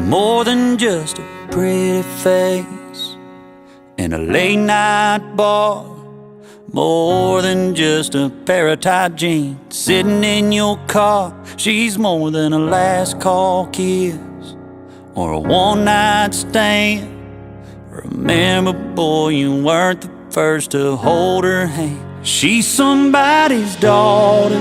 more than just a pretty face in a late night bar, more than just a pair of tight jeans sitting in your car. She's more than a last call kiss or a one night stand. Remember, boy, you weren't the first to hold her hand. She's somebody's daughter,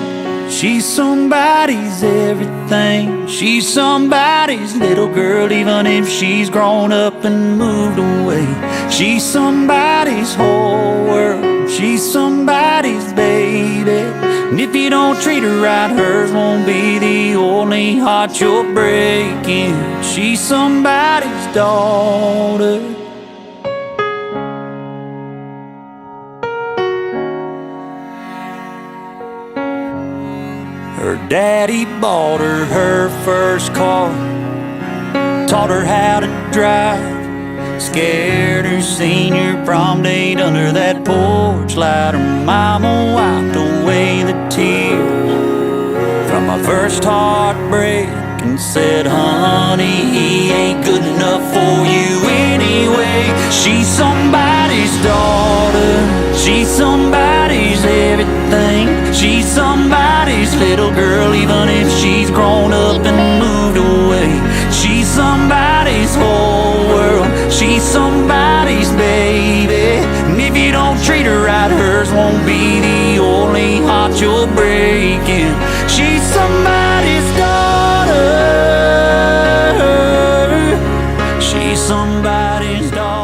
she's somebody's everything. She's somebody's little girl, even if she's grown up and moved away. She's somebody's whole world, she's somebody's baby. And if you don't treat her right, hers won't be the only heart you're breaking. She's somebody's daughter. Her daddy bought her first car, taught her how to drive, scared her senior prom date under that porch light. Her mama wiped away the tears from my first heartbreak and said, honey, he ain't good enough for you anyway. She's somebody's daughter, she's somebody's everything. She's somebody's little girl, even if she's grown up and moved away. She's somebody's whole world, she's somebody's baby. And if you don't treat her right, hers won't be the only heart you're breaking. She's somebody's daughter, she's somebody's daughter.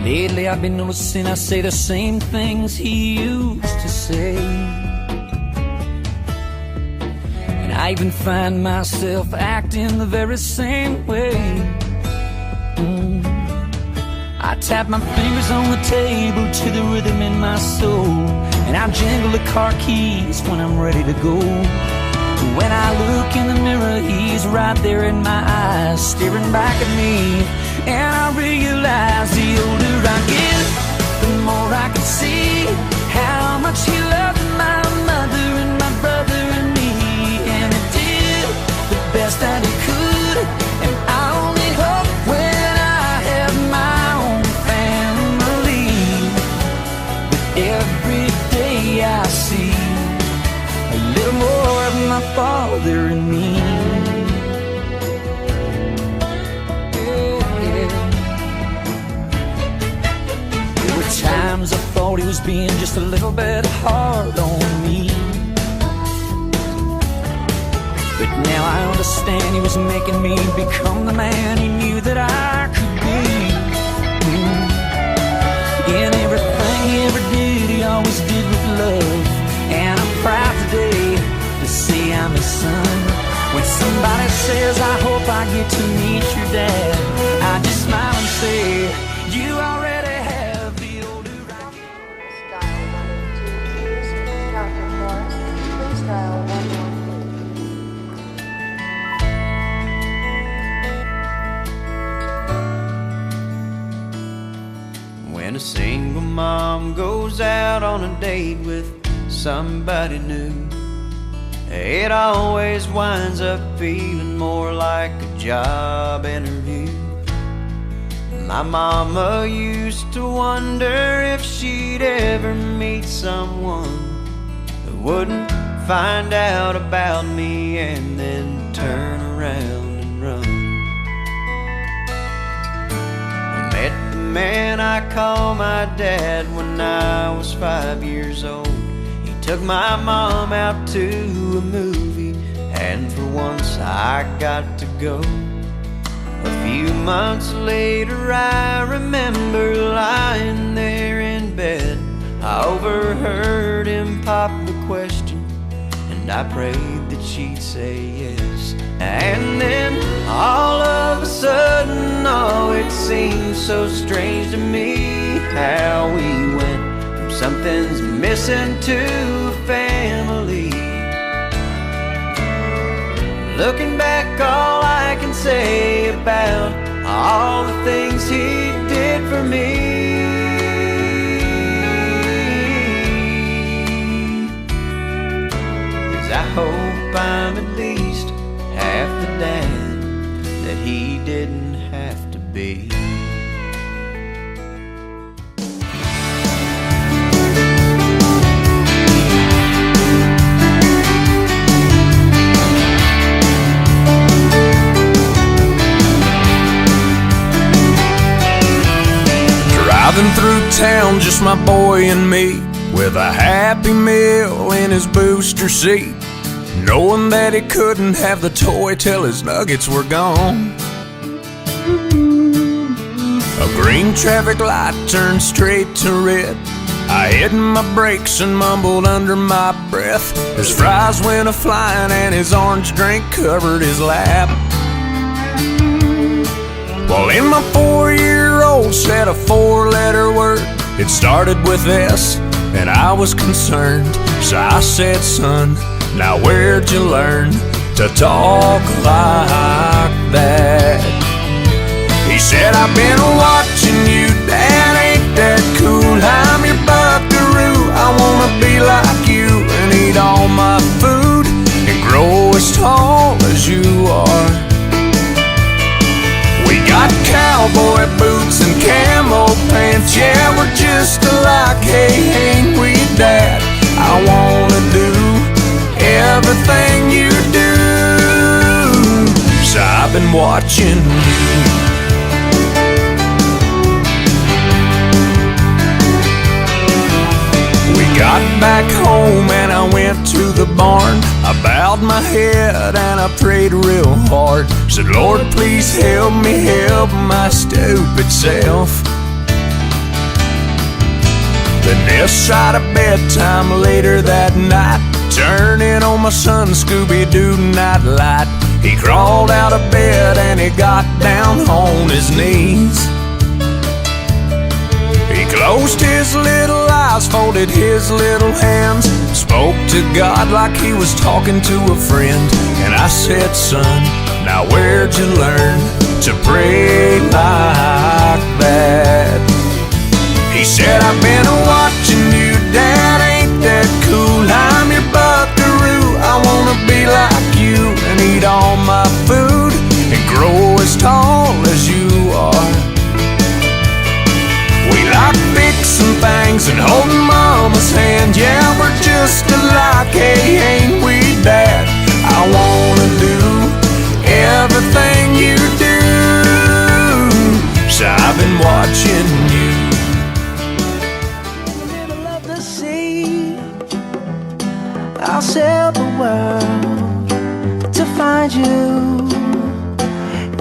Lately I've been noticing I say the same things he used to say, and I even find myself acting the very same way. I tap my fingers on the table to the rhythm in my soul, and I jingle the car keys when I'm ready to go. When I look in the mirror, he's right there in my eyes, staring back at me. And I realize the older I get, the more I can see how much he loved my mother and my brother and me. And he did the best that he could, and I only hope when I have my own family that every day I see a little more of my father and me. Times I thought he was being just a little bit hard on me, but now I understand he was making me become the man he knew that I could be. In everything he ever did, he always did with love, and I'm proud today to say I'm his son. When somebody says, I hope I get to meet your dad, I just smile and say, you already when a single mom goes out on a date with somebody new, it always winds up feeling more like a job interview. My mama used to wonder if she'd ever meet someone who wouldn't find out about me and then turn around and run. I met the man I call my dad when I was 5 years old. He took my mom out to a movie, and for once I got to go. A few months later I remember lying there in bed. I overheard him pop the question, and I prayed that she'd say yes. And then all of a sudden, oh, it seemed so strange to me how we went from something's missing to a family. Looking back, all I can say about all the things he did for me. 'Cause I hope I'm at least half the dad that he didn't have to be. Driving through town, just my boy and me, with a Happy Meal in his booster seat, knowing that he couldn't have the toy till his nuggets were gone. A green traffic light turned straight to red. I hit my brakes and mumbled under my breath. His fries went a-flying and his orange drink covered his lap. Well, in my 4-year-old said a 4-letter word. It started with S, and I was concerned. So I said, son, now where'd you learn to talk like that? He said, I've been watching you, Dad, ain't that cool? I'm your buckaroo, I wanna be like you and eat all my food and grow as tall as you are. We got cowboy boots and camo pants, yeah, we're just alike, hey, ain't we, Dad? I wanna do everything you do, so I've been watching you. Got back home and I went to the barn. I bowed my head and I prayed real hard. Said, Lord, please help me help my stupid self. Then this side of bedtime later that night, turning on my son Scooby-Doo nightlight. He crawled out of bed and he got down on his knees. He closed his little eyes, folded his little hands, spoke to God like he was talking to a friend. And I said, son, now where'd you learn to pray like that? He said, I've been watching you, Dad, ain't that cool? I'm your buckaroo, I wanna be like you and eat all my food and grow as tall as you are. We like fixing things and holding Mama's hand, yeah, we're just alike, hey, ain't we, Dad? I wanna do everything you do, so I've been watching you. In the middle of the sea, I'll sail the world to find you.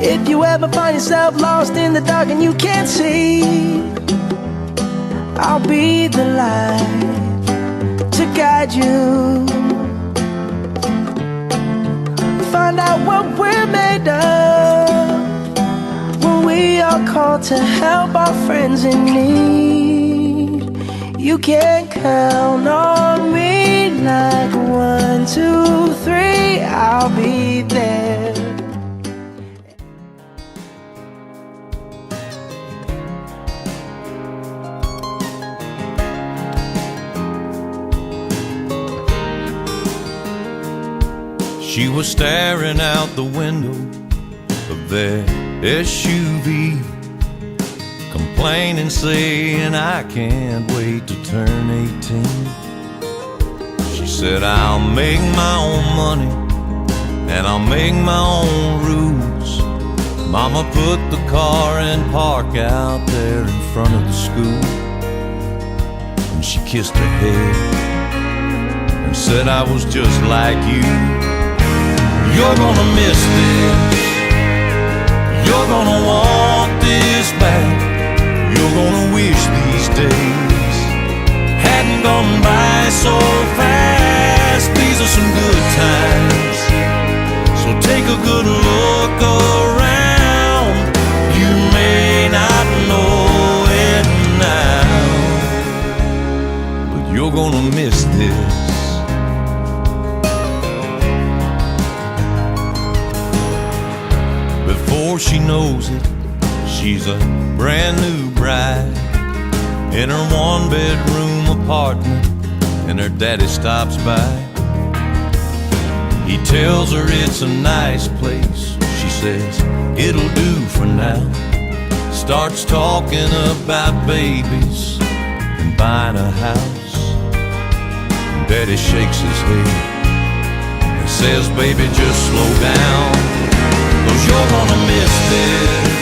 If you ever find yourself lost in the dark and you can't see, I'll be the light to guide you. Find out what we're made of when we are called to help our friends in need. You can count on me like 1, 2, 3, I'll be there. She was staring out the window of that SUV, complaining, saying, I can't wait to turn 18. She said, I'll make my own money and I'll make my own rules. Mama put the car in park out there in front of the school, and she kissed her head and said, I was just like you. You're gonna miss this, you're gonna want this back, you're gonna wish these days hadn't gone by so fast. These are some good times, so take a good look around. You may not know it now, but you're gonna miss this. she knows it. She's a brand new bride in her one-bedroom apartment, and her daddy stops by. He tells her it's a nice place. She says it'll do for now. Starts talking about babies and buying a house. Daddy shakes his head and says, baby, just slow down, 'cause you're gonna miss this.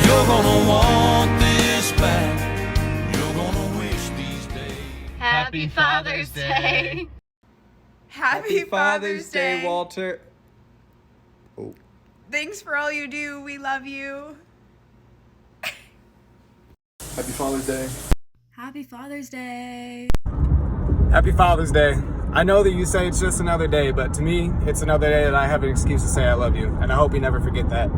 You're gonna want this back. You're gonna wish these days. Happy Father's Day. Happy Father's Day, Walter. Thanks for all you do. We love you. Happy Father's Day. Happy Father's Day. Happy Father's Day. I know that you say it's just another day, but to me, it's another day that I have an excuse to say I love you, and I hope you never forget that.